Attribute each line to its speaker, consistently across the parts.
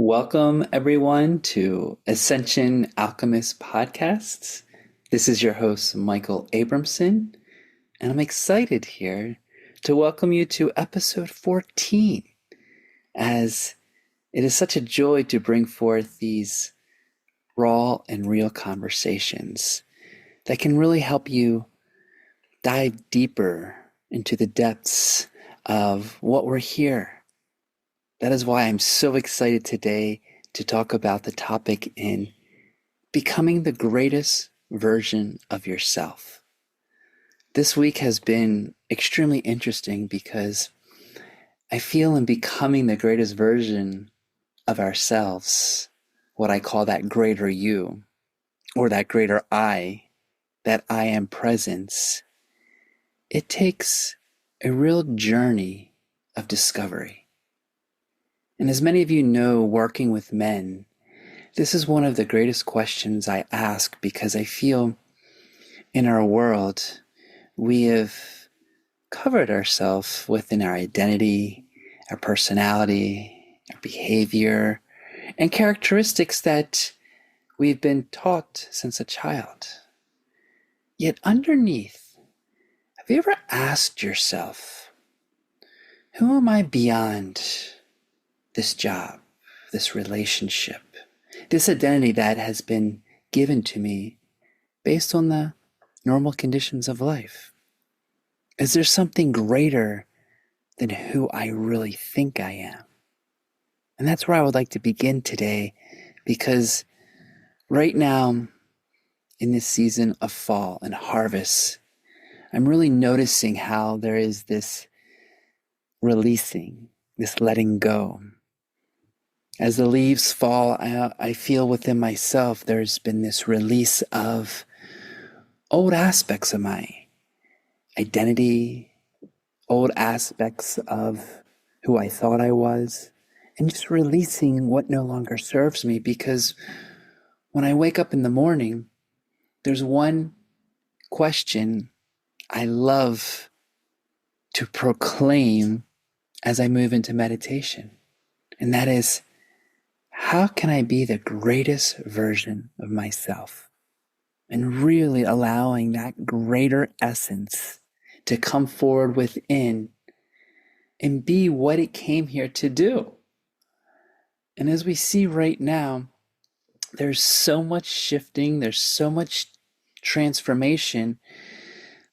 Speaker 1: Welcome, everyone, to Ascension Alchemists podcasts. This is your host, Michael Abramson, and I'm excited here to welcome you to episode 14, as it is such a joy to bring forth these raw and real conversations that can really help you dive deeper into the depths of what we're here. That is why I'm so excited today to talk about the topic in becoming the greatest version of yourself. This week has been extremely interesting because I feel in becoming the greatest version of ourselves, what I call that greater you, or that greater I, that I am presence, it takes a real journey of discovery. And as many of you know, working with men, this is one of the greatest questions I ask because I feel in our world, we have covered ourselves within our identity, our personality, our behavior, and characteristics that we've been taught since a child. Yet underneath, have you ever asked yourself, who am I beyond this job, this relationship, this identity that has been given to me based on the normal conditions of life? Is there something greater than who I really think I am? And that's where I would like to begin today, because right now, in this season of fall and harvest, I'm really noticing how there is this releasing, this letting go. As the leaves fall, I feel within myself there's been this release of old aspects of my identity, old aspects of who I thought I was, and just releasing what no longer serves me. Because when I wake up in the morning, there's one question I love to proclaim as I move into meditation, and that is, how can I be the greatest version of myself? And really allowing that greater essence to come forward within and be what it came here to do. And as we see right now, there's so much shifting, there's so much transformation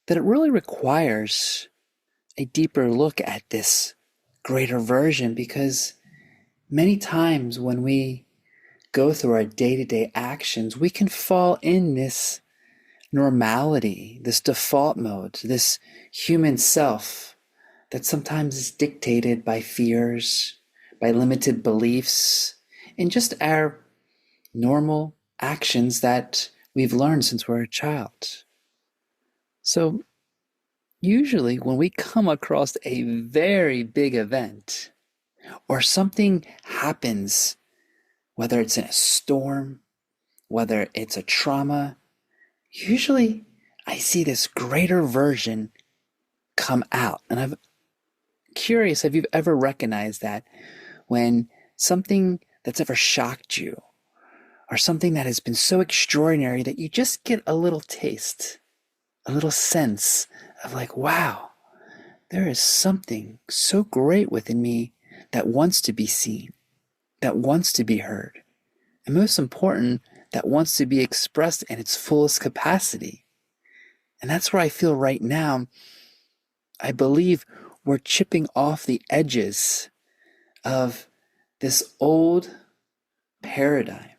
Speaker 1: that it really requires a deeper look at this greater version, because many times when we go through our day-to-day actions, we can fall in this normality, this default mode, this human self that sometimes is dictated by fears, by limited beliefs, and just our normal actions that we've learned since we're a child. So usually when we come across a very big event, or something happens, whether it's in a storm, whether it's a trauma, usually I see this greater version come out. And I'm curious if you've ever recognized that when something that's ever shocked you, or something that has been so extraordinary that you just get a little taste, a little sense of like, wow, there is something so great within me that wants to be seen, that wants to be heard, and most important, that wants to be expressed in its fullest capacity. And that's where I feel right now. I believe we're chipping off the edges of this old paradigm.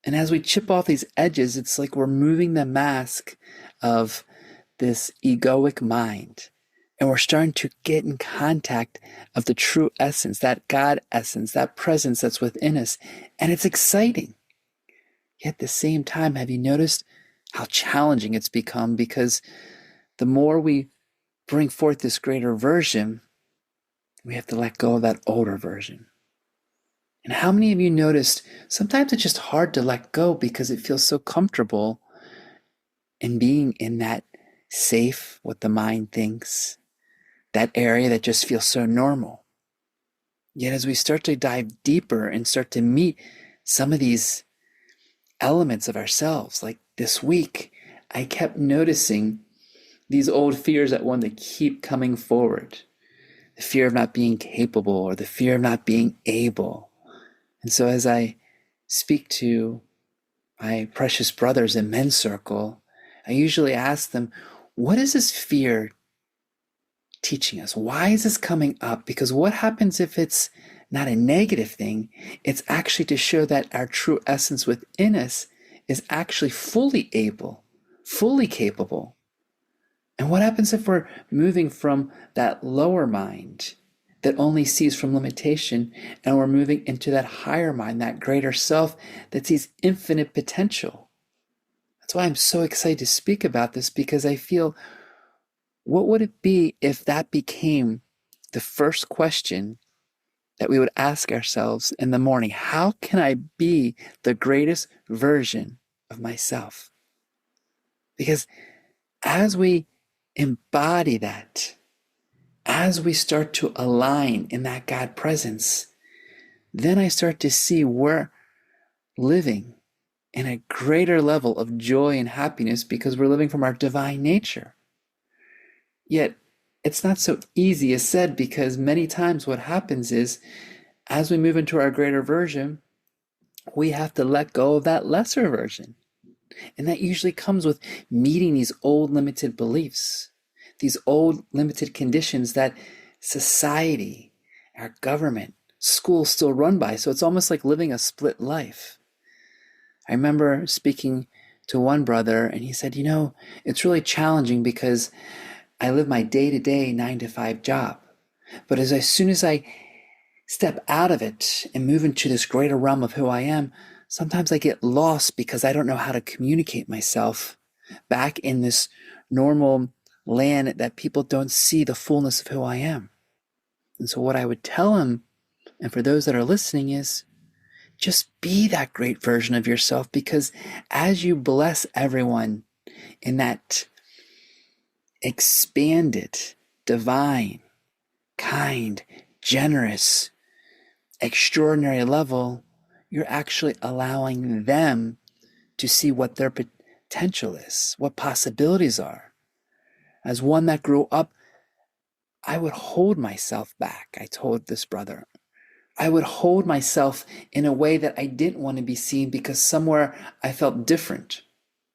Speaker 1: And as we chip off these edges, it's like we're moving the mask of this egoic mind. And we're starting to get in contact of the true essence, that God essence, that presence that's within us. And it's exciting. Yet at the same time, have you noticed how challenging it's become? Because the more we bring forth this greater version, we have to let go of that older version. And how many of you noticed sometimes it's just hard to let go because it feels so comfortable in being in that safe, what the mind thinks, that area that just feels so normal. Yet as we start to dive deeper and start to meet some of these elements of ourselves, like this week, I kept noticing these old fears that want to keep coming forward. The fear of not being capable or the fear of not being able. And so as I speak to my precious brothers in men's circle, I usually ask them, what is this fear teaching us? Why is this coming up? Because what happens if it's not a negative thing? It's actually to show that our true essence within us is actually fully able, fully capable. And what happens if we're moving from that lower mind that only sees from limitation and we're moving into that higher mind, that greater self that sees infinite potential? That's why I'm so excited to speak about this, because I feel, what would it be if that became the first question that we would ask ourselves in the morning? How can I be the greatest version of myself? Because as we embody that, as we start to align in that God presence, then I start to see we're living in a greater level of joy and happiness because we're living from our divine nature. Yet, it's not so easy as said, because many times what happens is, as we move into our greater version, we have to let go of that lesser version. And that usually comes with meeting these old limited beliefs, these old limited conditions that society, our government, schools still run by. So it's almost like living a split life. I remember speaking to one brother, and he said, it's really challenging because I live my day-to-day 9-to-5 job. But as soon as I step out of it and move into this greater realm of who I am, sometimes I get lost because I don't know how to communicate myself back in this normal land that people don't see the fullness of who I am. And so what I would tell him, and for those that are listening, is just be that great version of yourself, because as you bless everyone in that expanded, divine, kind, generous, extraordinary level, you're actually allowing them to see what their potential is, what possibilities are. As one that grew up, I would hold myself back. I told this brother, I would hold myself in a way that I didn't want to be seen, because somewhere I felt different.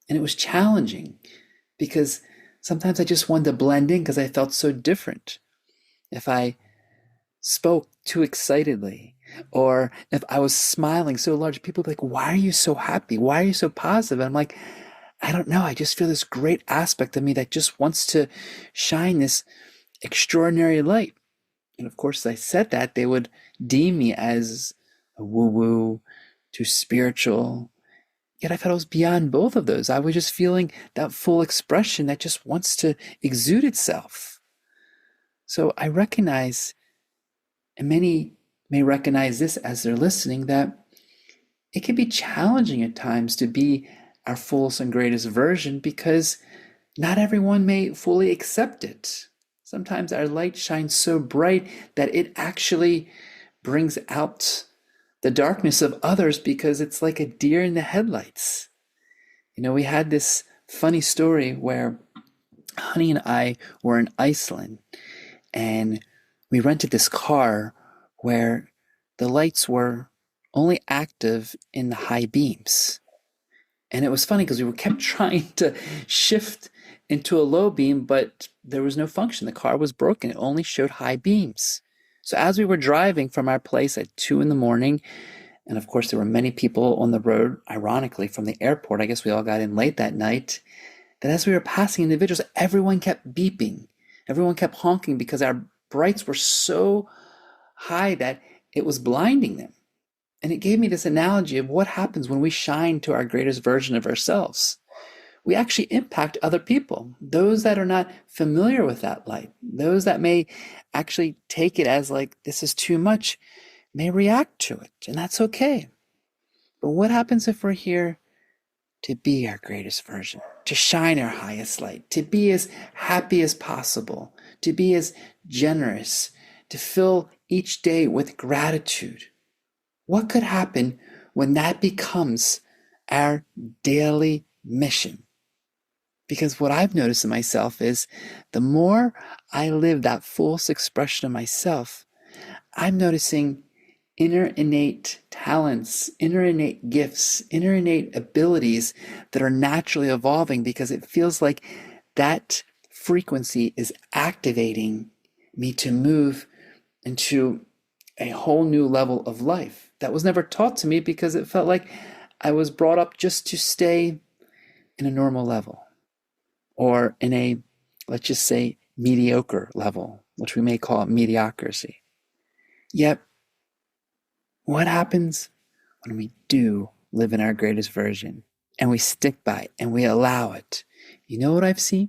Speaker 1: And it was challenging because sometimes I just wanted to blend in because I felt so different. If I spoke too excitedly, or if I was smiling so large, people would be like, why are you so happy? Why are you so positive? And I'm like, I don't know. I just feel this great aspect of me that just wants to shine this extraordinary light. And of course, as I said that, they would deem me as a woo-woo, too spiritual. Yet I felt I was beyond both of those. I was just feeling that full expression that just wants to exude itself. So I recognize, and many may recognize this as they're listening, that it can be challenging at times to be our fullest and greatest version, because not everyone may fully accept it. Sometimes our light shines so bright that it actually brings out the darkness of others, because it's like a deer in the headlights. We had this funny story where Honey and I were in Iceland, and we rented this car where the lights were only active in the high beams. And it was funny because we kept trying to shift into a low beam, but there was no function. The car was broken. It only showed high beams. So as we were driving from our place at 2 a.m, and of course there were many people on the road, ironically, from the airport, I guess we all got in late that night, that as we were passing individuals, everyone kept beeping. Everyone kept honking because our brights were so high that it was blinding them. And it gave me this analogy of what happens when we shine to our greatest version of ourselves. We actually impact other people, those that are not familiar with that light, those that may actually take it as like, this is too much, may react to it, and that's okay. But what happens if we're here to be our greatest version, to shine our highest light, to be as happy as possible, to be as generous, to feel each day with gratitude. What could happen when that becomes our daily mission? Because what I've noticed in myself is the more I live that fullest expression of myself, I'm noticing inner innate talents, inner innate gifts, inner innate abilities that are naturally evolving, because it feels like that frequency is activating me to move into a whole new level of life that was never taught to me, because it felt like I was brought up just to stay in a normal level, or in a, let's just say, mediocre level, which we may call mediocrity. Yet, what happens when we do live in our greatest version and we stick by it and we allow it? You know what I've seen?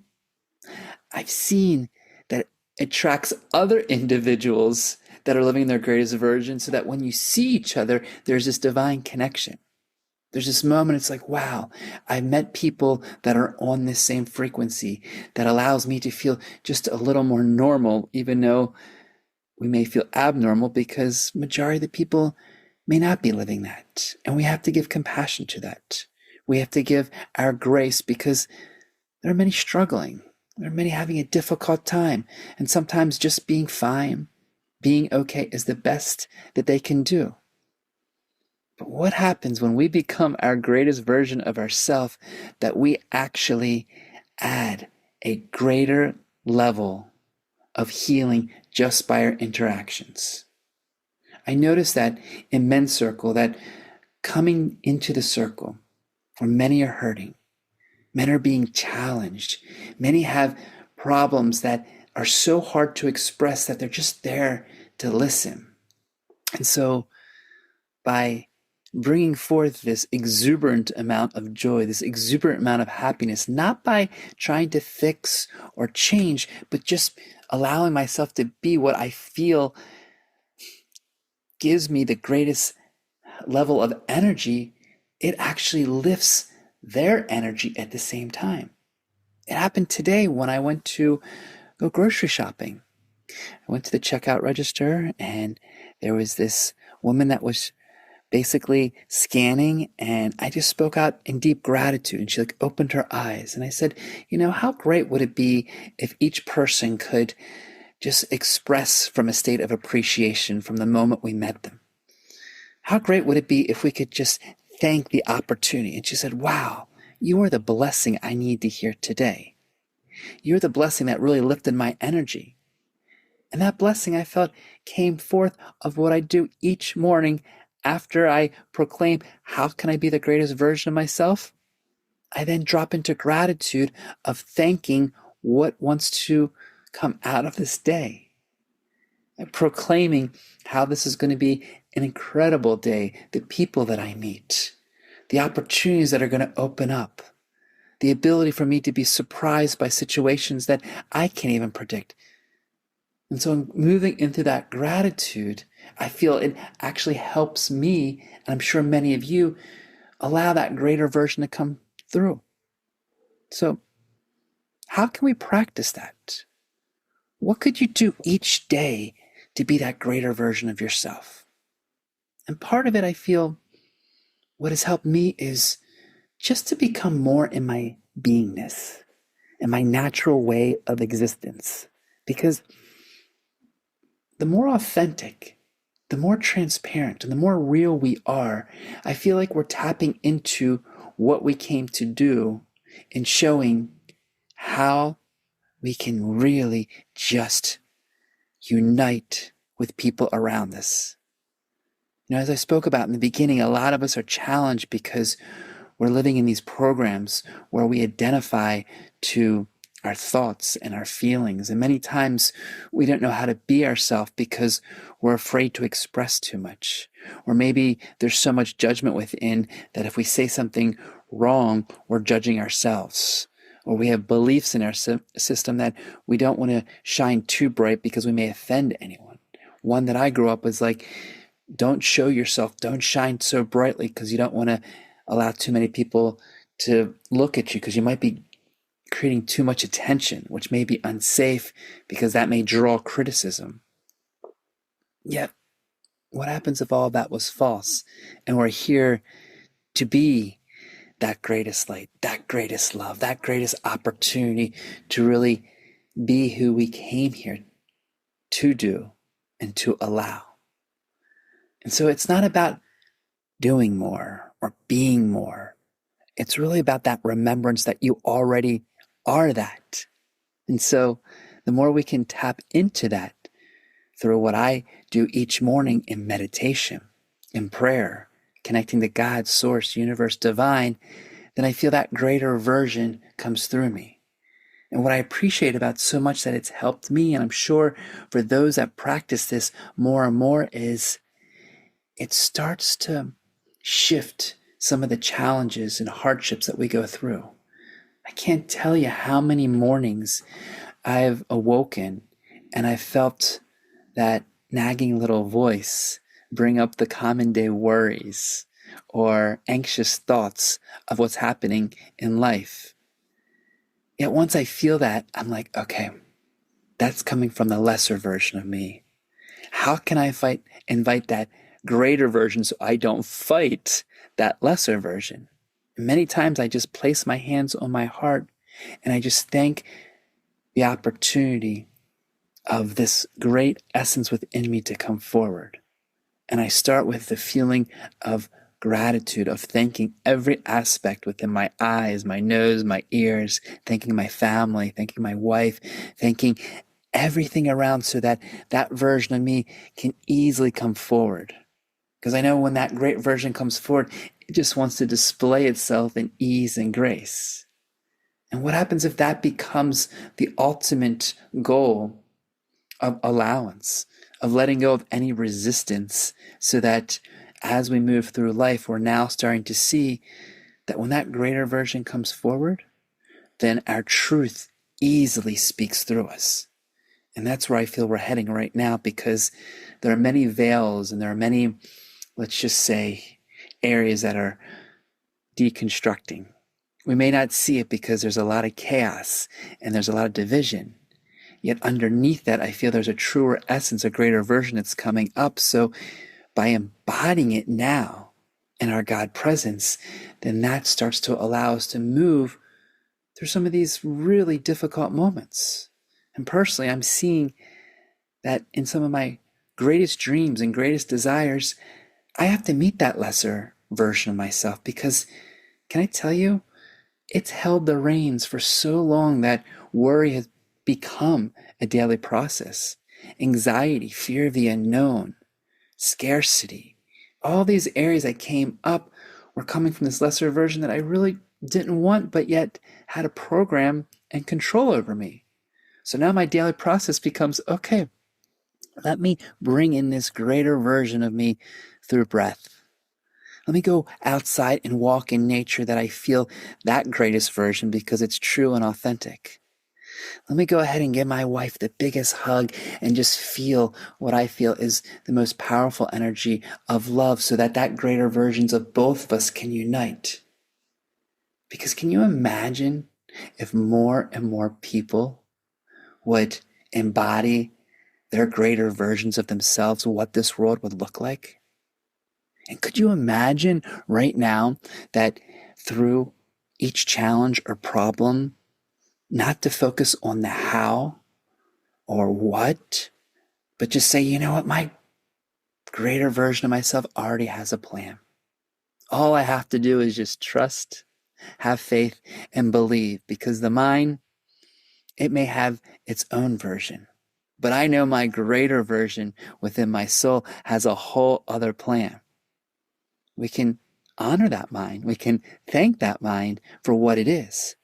Speaker 1: I've seen that it attracts other individuals that are living their greatest version, so that when you see each other, there's this divine connection. There's this moment, it's like, wow, I met people that are on this same frequency that allows me to feel just a little more normal, even though we may feel abnormal, because majority of the people may not be living that. And we have to give compassion to that. We have to give our grace, because there are many struggling. There are many having a difficult time. And sometimes just being fine, being okay is the best that they can do. But what happens when we become our greatest version of ourselves, that we actually add a greater level of healing just by our interactions? I notice that in men's circle, that coming into the circle where many are hurting, men are being challenged, many have problems that are so hard to express that they're just there to listen. And so by bringing forth this exuberant amount of joy, this exuberant amount of happiness, not by trying to fix or change, but just allowing myself to be what I feel gives me the greatest level of energy, it actually lifts their energy at the same time. It happened today when I went to go grocery shopping. I went to the checkout register, and there was this woman that was basically scanning, and I just spoke out in deep gratitude, and she opened her eyes, and I said, how great would it be if each person could just express from a state of appreciation from the moment we met them? How great would it be if we could just thank the opportunity? And she said, wow, you are the blessing I need to hear today. You're the blessing that really lifted my energy. And that blessing, I felt, came forth of what I do each morning after I proclaim, how can I be the greatest version of myself? I then drop into gratitude of thanking what wants to come out of this day. I'm proclaiming how this is going to be an incredible day, the people that I meet, the opportunities that are going to open up, the ability for me to be surprised by situations that I can't even predict. And so I'm moving into that gratitude. I feel it actually helps me, and I'm sure many of you, allow that greater version to come through. So how can we practice that? What could you do each day to be that greater version of yourself? And part of it, I feel, what has helped me is just to become more in my beingness, in my natural way of existence. Because the more authentic, the more transparent, and the more real we are, I feel like we're tapping into what we came to do and showing how we can really just unite with people around us. As I spoke about in the beginning, a lot of us are challenged because we're living in these programs where we identify to our thoughts and our feelings. And many times we don't know how to be ourselves because we're afraid to express too much. Or maybe there's so much judgment within that if we say something wrong, we're judging ourselves. Or we have beliefs in our system that we don't want to shine too bright because we may offend anyone. One that I grew up was like, don't show yourself, don't shine so brightly because you don't want to allow too many people to look at you, because you might be creating too much attention, which may be unsafe because that may draw criticism. Yet, what happens if all that was false and we're here to be that greatest light, that greatest love, that greatest opportunity to really be who we came here to do and to allow? And so it's not about doing more or being more. It's really about that remembrance that you already are that. And so the more we can tap into that through what I do each morning in meditation, in prayer, connecting to God, source, universe, divine, then I feel that greater version comes through me. And what I appreciate about so much that it's helped me, and I'm sure for those that practice this more and more, is it starts to shift some of the challenges and hardships that we go through. I can't tell you how many mornings I've awoken and I felt that nagging little voice bring up the common day worries or anxious thoughts of what's happening in life. Yet once I feel that, I'm like, okay, that's coming from the lesser version of me. How can I invite that greater version so I don't fight that lesser version? And many times I just place my hands on my heart and I just thank the opportunity of this great essence within me to come forward. And I start with the feeling of gratitude, of thanking every aspect within my eyes, my nose, my ears, thanking my family, thanking my wife, thanking everything around so that that version of me can easily come forward. Because I know when that great version comes forward, it just wants to display itself in ease and grace. And what happens if that becomes the ultimate goal of allowance, of letting go of any resistance, so that as we move through life, we're now starting to see that when that greater version comes forward, then our truth easily speaks through us. And that's where I feel we're heading right now, because there are many veils and there are many, let's just say, areas that are deconstructing. We may not see it because there's a lot of chaos and there's a lot of division. Yet underneath that, I feel there's a truer essence, a greater version that's coming up. So by embodying it now in our God presence, then that starts to allow us to move through some of these really difficult moments. And personally, I'm seeing that in some of my greatest dreams and greatest desires, I have to meet that lesser version of myself, because can I tell you, it's held the reins for so long that worry has become a daily process. Anxiety, fear of the unknown, scarcity, all these areas that came up were coming from this lesser version that I really didn't want, but yet had a program and control over me. So now my daily process becomes, okay, let me bring in this greater version of me through breath. Let me go outside and walk in nature that I feel that greatest version because it's true and authentic. Let me go ahead and give my wife the biggest hug and just feel what I feel is the most powerful energy of love, so that that greater versions of both of us can unite. Because can you imagine if more and more people would embody their greater versions of themselves, what this world would look like? And could you imagine right now that through each challenge or problem, not to focus on the how or what, but just say, you know what, my greater version of myself already has a plan. All I have to do is just trust, have faith, and believe, because the mind, it may have its own version, but I know my greater version within my soul has a whole other plan. We can honor that mind. We can thank that mind for what it is,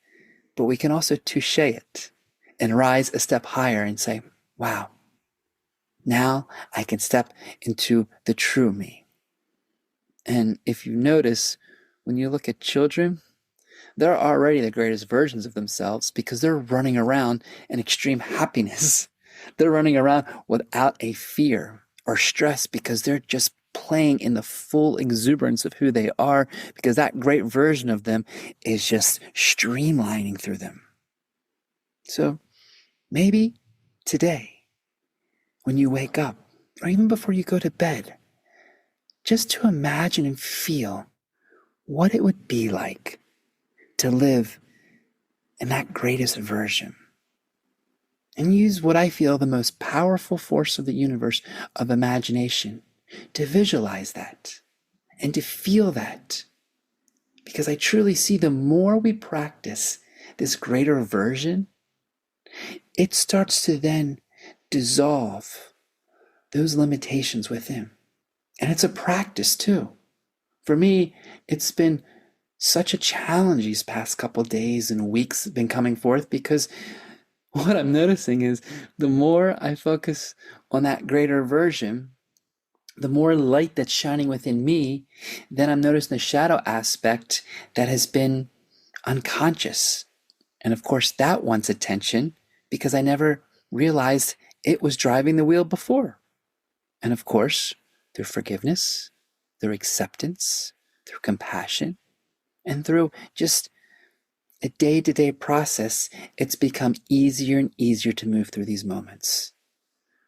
Speaker 1: but we can also touche it and rise a step higher and say, wow, now I can step into the true me. And if you notice, when you look at children, they're already the greatest versions of themselves because they're running around in extreme happiness. They're running around without a fear or stress because they're just playing in the full exuberance of who they are, because that great version of them is just streamlining through them. So maybe today, when you wake up or even before you go to bed, just to imagine and feel what it would be like to live in that greatest version. And use what I feel the most powerful force of the universe of imagination to visualize that and to feel that. Because I truly see the more we practice this greater version, it starts to then dissolve those limitations within. And it's a practice too. For me, it's been such a challenge these past couple days and weeks been coming forth, because what I'm noticing is the more I focus on that greater version, the more light that's shining within me, then I'm noticing the shadow aspect that has been unconscious. And of course, that wants attention because I never realized it was driving the wheel before. And of course, through forgiveness, through acceptance, through compassion, and through just a day-to-day process, it's become easier and easier to move through these moments.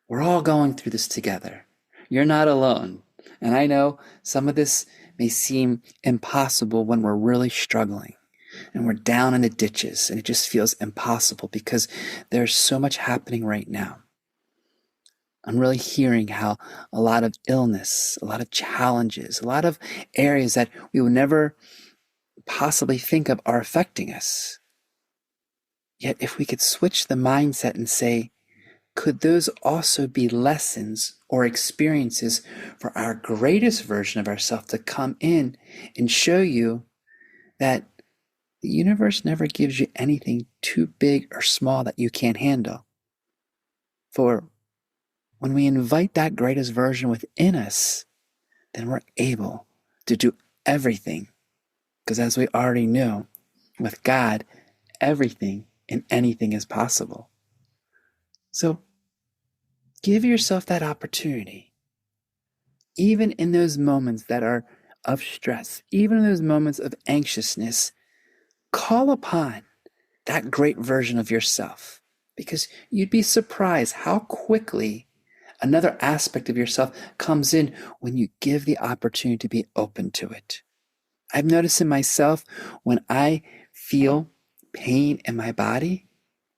Speaker 1: We're all going through this together. You're not alone. And I know some of this may seem impossible when we're really struggling and we're down in the ditches and it just feels impossible because there's so much happening right now. I'm really hearing how a lot of illness, a lot of challenges, a lot of areas that we would never possibly think of are affecting us. Yet if we could switch the mindset and say, could those also be lessons or experiences for our greatest version of ourselves to come in and show you that the universe never gives you anything too big or small that you can't handle? For when we invite that greatest version within us, then we're able to do everything. Because as we already know, with God, everything and anything is possible. So give yourself that opportunity. Even in those moments that are of stress, even in those moments of anxiousness, call upon that great version of yourself. Because you'd be surprised how quickly another aspect of yourself comes in when you give the opportunity to be open to it. I've noticed in myself when I feel pain in my body,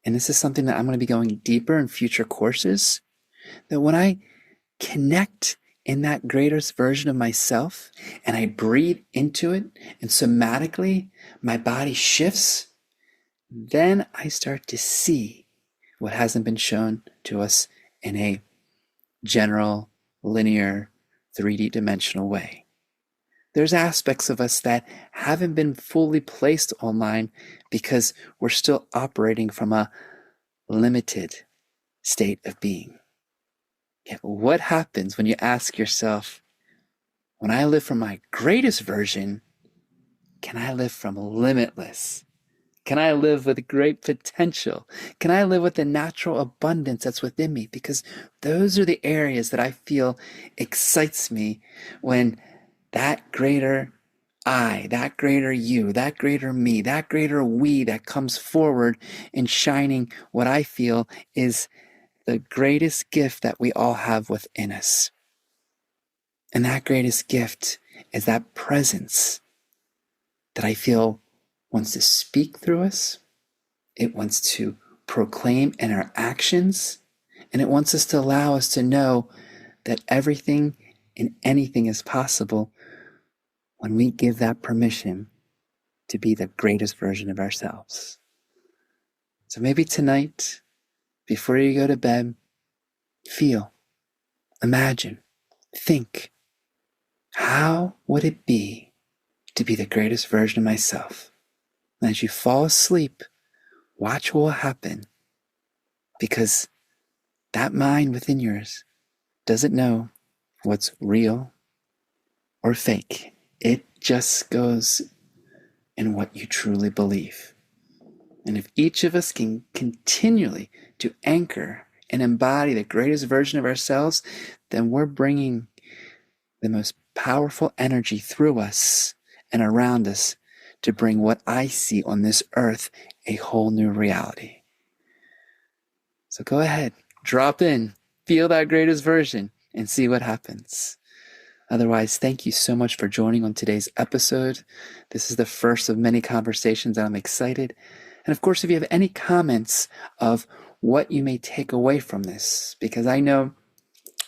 Speaker 1: and this is something that I'm going to be going deeper in future courses, that when I connect in that greatest version of myself and I breathe into it and somatically my body shifts, then I start to see what hasn't been shown to us in a general, linear, 3D dimensional way. There's aspects of us that haven't been fully placed online because we're still operating from a limited state of being. Yet what happens when you ask yourself, when I live from my greatest version, can I live from limitless? Can I live with great potential? Can I live with the natural abundance that's within me? Because those are the areas that I feel excites me when that greater I, that greater you, that greater me, that greater we that comes forward and shining what I feel is the greatest gift that we all have within us. And that greatest gift is that presence that I feel wants to speak through us. It wants to proclaim in our actions. And it wants us to allow us to know that everything and anything is possible when we give that permission to be the greatest version of ourselves. So maybe tonight, before you go to bed, feel, imagine, think, how would it be to be the greatest version of myself? And as you fall asleep, watch what will happen, because that mind within yours doesn't know what's real or fake. It just goes in what you truly believe. And if each of us can continually to anchor and embody the greatest version of ourselves, then we're bringing the most powerful energy through us and around us to bring what I see on this earth a whole new reality. So go ahead, drop in, feel that greatest version, and see what happens. Otherwise, thank you so much for joining on today's episode. This is the first of many conversations, and I'm excited. And of course, if you have any comments of what you may take away from this, because I know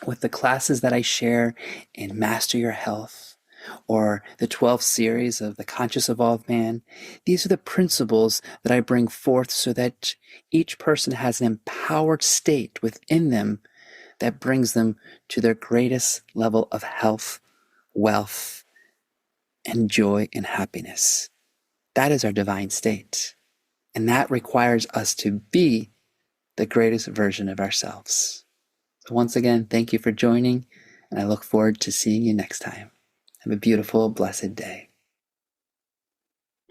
Speaker 1: with the classes that I share in Master Your Health or the 12 series of the Conscious Evolved Man, these are the principles that I bring forth so that each person has an empowered state within them that brings them to their greatest level of health, wealth, and joy and happiness. That is our divine state. And that requires us to be the greatest version of ourselves. So once again, thank you for joining, and I look forward to seeing you next time. Have a beautiful, blessed day.